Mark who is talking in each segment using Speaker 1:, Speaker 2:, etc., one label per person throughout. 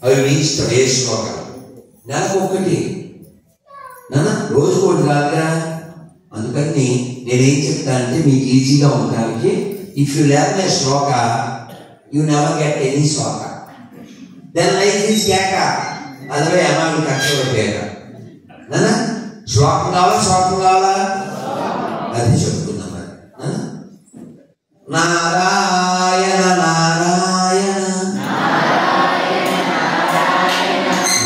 Speaker 1: అవి మీ ఇష్టం ఏ శ్లోకాలు. నెలకు ఒకటి నాన్న, రోజుకోటి కాదుగా. అందుకని నేనేం చెప్తానంటే మీకు ఈజీగా ఉండడానికి, if you learn a shloka you never get any shloka, then life is కేక. అదే అమ్మాయి కక్షలో పేక. నాన్న శ్లోకం కావాలా అది చెప్తున్నా మరి. నారాయణ నారాయణ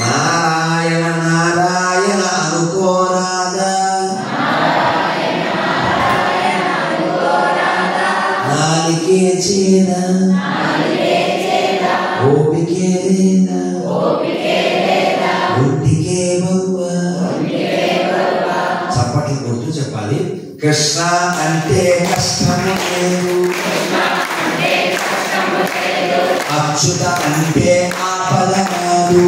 Speaker 1: నారాయణ నారాయణ అనుకోరాదా, నాలికే చేద ఓపికే లేదా, ఒంటికే బరువ. చప్పట్లు కొడుతూ చెప్పాలి. కృష్ణ అంటే కష్టము లేదు, అచ్యుత అంటే ఆపద కాదు,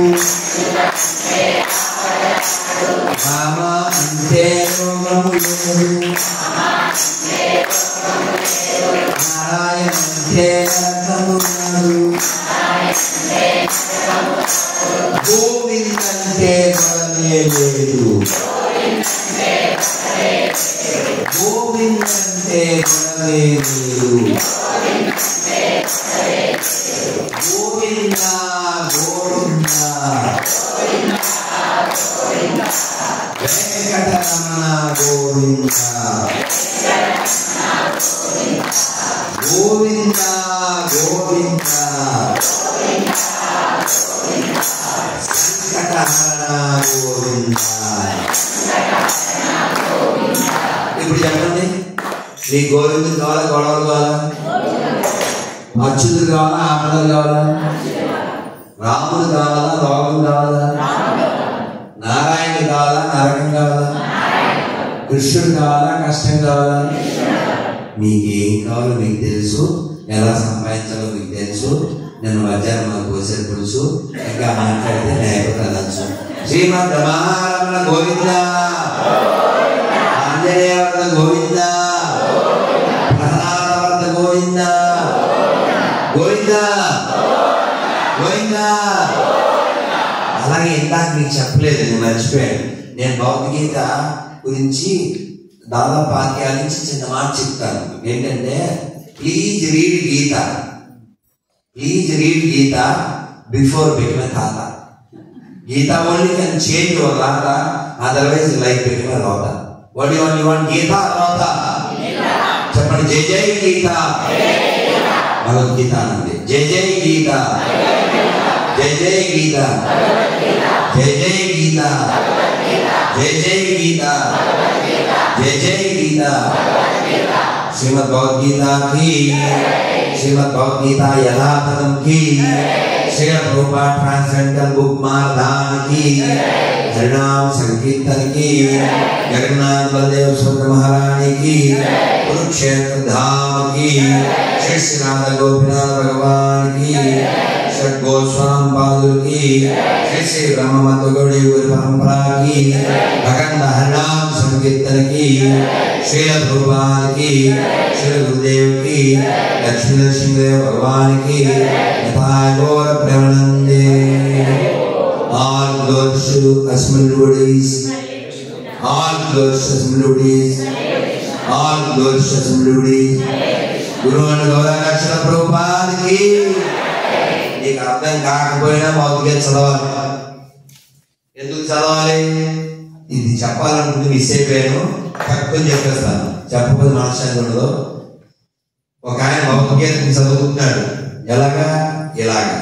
Speaker 1: రామ అంటే రోగము లేదు, నారాయణ అంటే నరకము కాదు, గోవింద అంటే గొడవే లేదు, గోవింద అంటే గొడవే లేదు, గోవింద గోవింద వెంకటరమణ గోవింద గోవింద గోవింద సంకటహరణ గోవింద. ఇప్పుడు చెప్పండి, మీ గోవిందుడు కావాలా గొడవలు కావాలా, అచ్యుతుడు కావాలా ఆపదలు కావాలా, రాముడు కావాలా రోగం కావాలా, నారాయణుడు కావాలా నరకం కావాలా, కృష్ణుడు కావాలా కష్టం కావాలా? మీకేం కావాలో మీకు తెలుసు, ఎలా సంపాదించాలో మీకు తెలుసు. నేను మధ్యాహ్నం మాకు పోసేది తెలుసు, ఇంకా మాట్లాడితే లేకపోతే అనొచ్చు. శ్రీమద్ రమారమణ గోవింద, ఆంజనేయవర్ధ గోవింద, ప్రహ్లాదవర్ధ గోవింద గోవింద గోవింద. అలాగే ఇందాక మీకు చెప్పలేదు, నేను మర్చిపోయాను. నేను భగవద్గీత గురించి దాదాపు వాక్యాల నుంచి చిన్న మాట చెప్తాను. ఏంటంటే, please read Gita, please read Gita before become a తాత. Gita only can change your లాత, అదర్వైజ్ లైఫ్ బికమ్ ఎ రోత. వాట్ యు వాంట్, గీత రోత? చెప్పండి, జై జై గీత. భగవద్గీత అనండి, జై జై గీత, జై జై గీత, జై జై గీత, జై జై గీత, జై జై గీత. శ్రీమద్ భగవద్గీత की, श्रीमद् भगवद्गीता यथातथम की, श्रील प्रभुपाद ट्रांसेंडेंटल बुक मारधान की, हरिनाम संकीर्तन की, जगन्नाथ बलदेव सुभद्रा महारानी की, कुरुक्षेत्र धाम की, श्री श्री राधा गोपीनाथ भगवान की, श्री गोस्वामी बहादुर की, श्री श्री ब्रह्म मत गौड़ी परंपरा की, भगवान हरिनाम संकीर्तन की, श्री भगवान की, श्री गुरुदेव की, लक्ष्मी नरसिंहदेव भगवान की, यथाय गौर प्रेमानंदे. All glories to Asmal Lodis, all glories to Asmal Lodis, all glories to Asmal Lodis. Guru and Gaura Lakshana Prabhupada की. एक అర్థం కాకపోయినా భగవద్గీత చదవాలి. ఎందుకు చదవాలి? ఇది చెప్పాలనుకుంటే మిస్ అయిపోయాను, తక్కువ చెప్పేస్తాను. చెప్పకపోతే మనశ్శాంతి ఉండదు. ఒక ఆయన భగవద్గీతని చదువుతున్నాడు. ఎలాగా? ఇలాగా.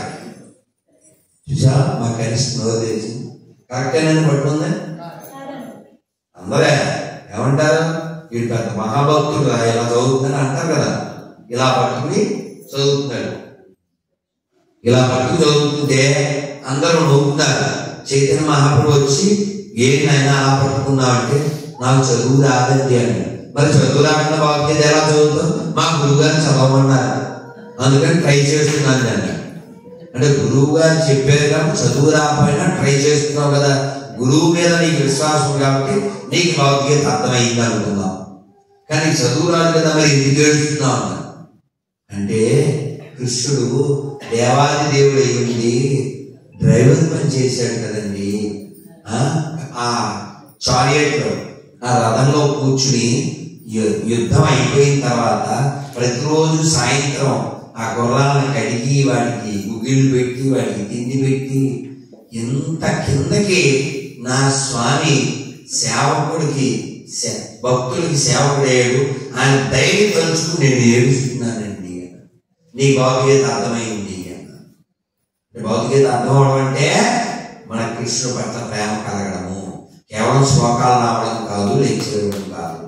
Speaker 1: చూసా, మా కనిష్ట తెలిసి కరెక్టేనని పట్టుకుంది. అందరే ఏమంటారు, వీడు పెద్ద మహాభక్తుడు ఇలా చదువుతుందని అంటారు కదా. ఇలా పట్టుకుని చదువుతున్నాడు. ఇలా పట్టుకుని చదువుతుంటే అందరూ నవ్వుతున్నారు. చైతన్య మహాప్రభు వచ్చి, ఏంటైనా అలా పట్టుకున్నావు అంటే, నాకు చదువు రాదండి అని. మరి చదువు రాకుండా భగవద్గీత ఎలా చదువుతావు? మా గురువు గారిని చదవమన్నారు, అందుకని ట్రై చేస్తున్నాను నేను. అంటే గురువు గారు చెప్పారు కాబట్టి చదువు రాకపోయినా ట్రై చేస్తున్నావు కదా, గురువు మీద నీకు విశ్వాసం కాబట్టి నీకు భగవద్గీత అర్థమైంది అనుకుందాం. కానీ చదువు రాదు కదా, మరి ఎందుకు ఏడుస్తున్నావు అన్నారు. అంటే కృష్ణుడు దేవాది దేవుడు అయ్యింది, డ్రైవర్ పని చేశాడు కదండి. ఆ చారియట్లో, ఆ రథంలో కూర్చుని యుద్ధం అయిపోయిన తర్వాత ప్రతిరోజు సాయంత్రం ఆ గుర్రాలను కడిగి వాటికి గుగ్గిళ్ళు పెట్టి వాటికి తిండి పెట్టి ఇంత కిందకి నా స్వామి సేవకుడికి భక్తులకి సేవకుడయ్యాడు. ఆయన ధైర్యం తలుచుకుని నేను ఏడుస్తున్నానండి. నీ భౌతికత అర్థమైంది. భౌతికత అర్థం అవడం అంటే మన కృష్ణుడి పట్ల ప్రేమ కలగడము, కేవలం శ్లోకాలు రావడం కాదు, లేచిపోవడం కాదు.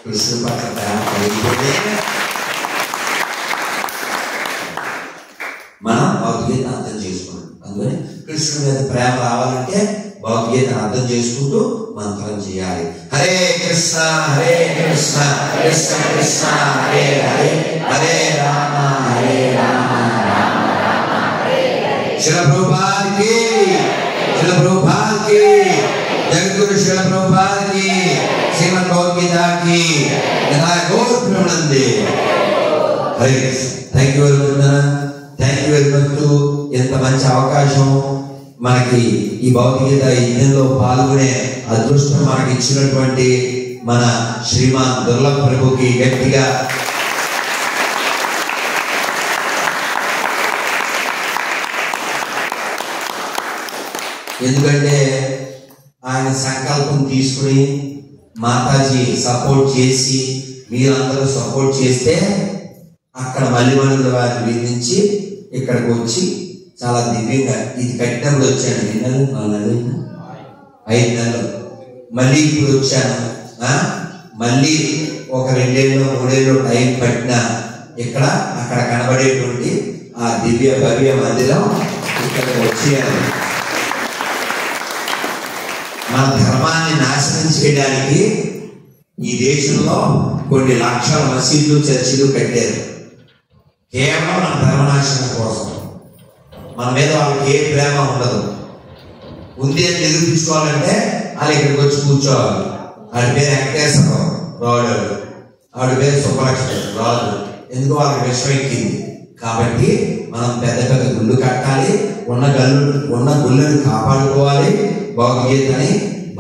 Speaker 1: కృష్ణుడి పట్ల ప్రేమ కలిగితే మనం భౌతికతను అర్థం చేసుకుంటాం. అందుకని కృష్ణుడి మీద ప్రేమ రావాలంటే భౌతికతను అర్థం చేసుకుంటూ మంత్రం చేయాలి. హరే కృష్ణ హరే కృష్ణ కృష్ణ కృష్ణ హరే హరే హరే రామ హరే రామ రామ రామ హరే హరే. శిల ప్రభుపాద్ కి, శిల ప్రభుపాద్ కి, జగద్గురు శిల ప్రభుపాద్ కి, శ్రీమద్ భగవద్గీత కి గోత్రమంది. Hare Krishna. Thank you very much. Thank you very much. ఎంత మంచి అవకాశం మనకి ఈ భౌతికత యజ్ఞంలో పాల్గొనే అదృష్టం మనకి ఇచ్చినటువంటి మన శ్రీమాన్ దుర్లభ్ ప్రభుకి గట్టిగా ఎందుకంటే ఆయన సంకల్పం తీసుకుని మాతాజీ సపోర్ట్ చేసి మీరందరూ సపోర్ట్ చేస్తే అక్కడ మల్లిమణుల వారి వీరి నుంచి ఇక్కడికి వచ్చి చాలా దివ్యంగా ఇది కట్టినప్పుడు వచ్చాను. 2 నెలలు 4 నెలలు 5 నెలలు మళ్ళీ ఇప్పుడు వచ్చాను. మళ్ళీ ఒక 2 ఏళ్ళు 3 ఏళ్ళు టైం పట్టిన ఇక్కడ అక్కడ కనబడేటువంటి ఆ దివ్య భవ్య మందిరం ఇక్కడికి వచ్చేయాలి. మన ధర్మాన్ని నాశనం చేయడానికి ఈ దేశంలో కొన్ని లక్షల మసీదులు చర్చిలు కట్టారు, కేవలం మన ధర్మనాశనం కోసం. మన మీద వాళ్ళకి ఏ ప్రేమ ఉండదు. ఉంది అని నిరూపించుకోవాలంటే వాళ్ళు ఇక్కడికి వచ్చి కూర్చోవాలి. ఆడి పేరు వెంకటేశ్వరరావు రాడు, ఆవిడ పేరు సుబ్బలక్ష్మి రాదు. ఎందుకు వాళ్ళకి విషయం ఎక్కింది కాబట్టి మనం పెద్ద పెద్ద గుళ్ళు కట్టాలి, ఉన్న గుళ్ళని కాపాడుకోవాలి, భగవద్గీతని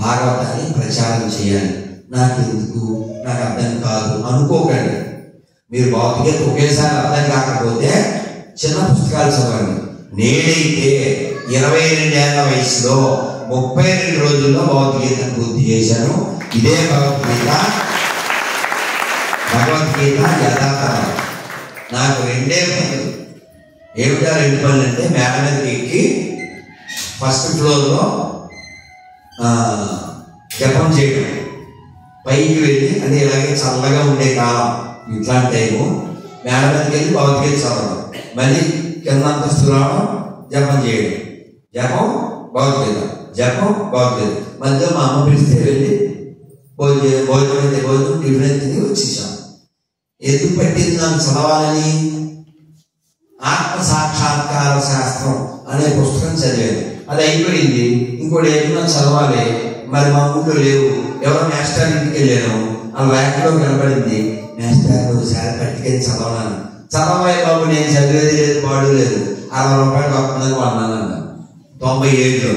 Speaker 1: భాగవతాన్ని ప్రచారం చేయాలి. నాకు ఎందుకు, నాకు అర్థం కాదు అనుకోకండి. మీరు భగవద్గీత ఒకేసారి అర్థం కాకపోతే చిన్న పుస్తకాలు చదవండి. నేనైతే 22 ఏళ్ల వయసులో 32 రోజుల్లో భగవద్గీతను పూర్తి చేశాను. ఇదే భగవద్గీత యథాతథం. నాకు 2 పనులు. ఏమిటా 2 పనులు అంటే మేడ మీదకి ఎక్కి ఫస్ట్ ఫ్లోర్లో జపం చేయడం, పైకి వెళ్ళి అంటే ఇలాగే చల్లగా ఉండే కాలం ఇట్లాంటి టైము మేడ మీదకి వెళ్ళి భగవద్గీత చదవడం, మళ్ళీ కింద అంతస్తు రావడం, జపం చేయడం, జపం భగవద్గీత, జపం భగవద్గీత. మధ్య మా అమ్మ పిలిస్తే వెళ్ళి భోజనం అయితే భోజనం, టిఫిన్ అయితే వచ్చేసాం. ఎందుకు పట్టింది నాకు చదవాలని? ఆత్మ సాక్షాత్కార శాస్త్రం అనే పుస్తకం చదివాను. అది అయిపోయింది. ఇంకోటి ఏమన్నా చదవాలి. మరి మా ఊళ్ళో లేవు. ఎవరో మాస్టర్ ఇంటికి వెళ్ళాను. ఆ వ్యాఖ్యలో కనబడింది. మాస్టర్ ఒకసారి పట్టుకెళ్ళి చదవనాను. చదవే బాబు, నేను చదివేది లేదు, పాడు లేదు. 60 రూపాయలు వస్తుందని అన్నానన్న 97లో.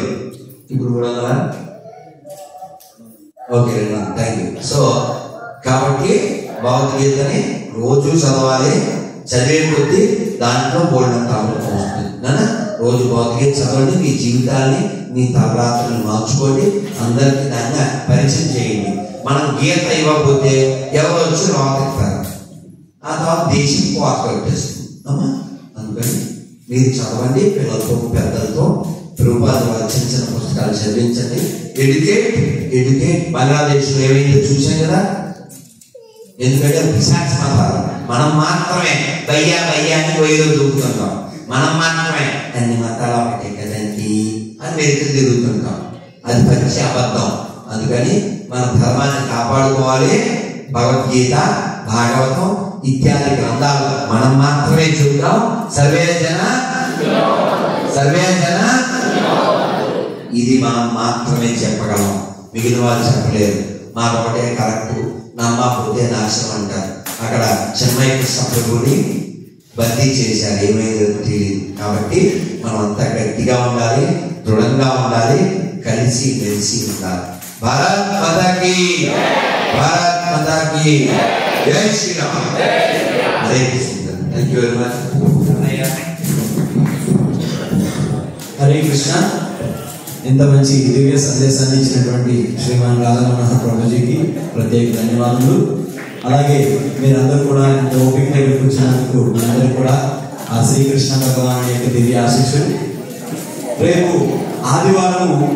Speaker 1: ఇప్పుడు 300. Okay, thank you. సో కాబట్టి భగవద్గీతని రోజు చదవాలి. చదివే కొద్దీ దాంట్లో బోల్డంత అవసరం వస్తుంది. రోజు భగవద్గీత చదవండి. మీ జీవితాన్ని, మీ తలరాత్రులను మార్చుకోండి. అందరికీ దాన్ని పరిచయం చేయండి. మనం గీత ఇవ్వకపోతే ఎవరు వచ్చి రాకెత్తారు, ఆ తర్వాత దేశం కోత పెట్టేస్తుంది. అందుకని మీరు చదవండి. పిల్లలతో పెద్దలతో ప్రభుపాద వారి చిన్న చిన్న పుస్తకాలు చదివించండి. ఎడ్యుకేట్ బంగ్లాదేశ్లో ఏమైందో చూసాం కదా. ఎందుకంటే పిశాచ మతాలు. మనం మాత్రమే బయ్యా అని గొయ్యలో దూకుతుంటాం. మనం మాత్రమే అన్ని మతాలు ఒకటే కదండి అని వెళ్తూ తిరుగుతుంటాం. అది పచ్చి అబద్ధం. అందుకని మన ధర్మాన్ని కాపాడుకోవాలి. భగవద్గీత, భాగవతం ఇత్యాది గ్రంథాలు మనం మాత్రమే చూద్దాం. సర్వే జన ఇది మనం మాత్రమే చెప్పగలం. మిగిలిన వాళ్ళు చెప్పలేరు. మాకొకటే కరెక్ట్, నమ్మకపోతే నాశనం అంటారు. అక్కడ చెన్నై కృష్ణ ప్రభుని బందీ చేశారు. ఏమైందో తెలియదు. కాబట్టి మనం అంతా గట్టిగా ఉండాలి, దృఢంగా ఉండాలి, కలిసి మెలిసి ఉండాలి. భారత్ మాతాకి, భారత్ మాతాకి జై Shriram. Hare Krishna. Thank you very much.
Speaker 2: Hare Krishna. ఇంత మంచి దివ్య సందేశాన్ని ఇచ్చినటువంటి శ్రీమాన్ రాధా మనోహర్ ప్రభుజీకి ప్రత్యేక ధన్యవాదాలు. అలాగే మీరందరూ కూడా ఇంత ఓపిక కూర్చున్నందుకు అందరూ కూడా ఆ శ్రీకృష్ణ భగవాన్ యొక్క దివ్య ఆశీస్సులు. రేపు ఆదివారం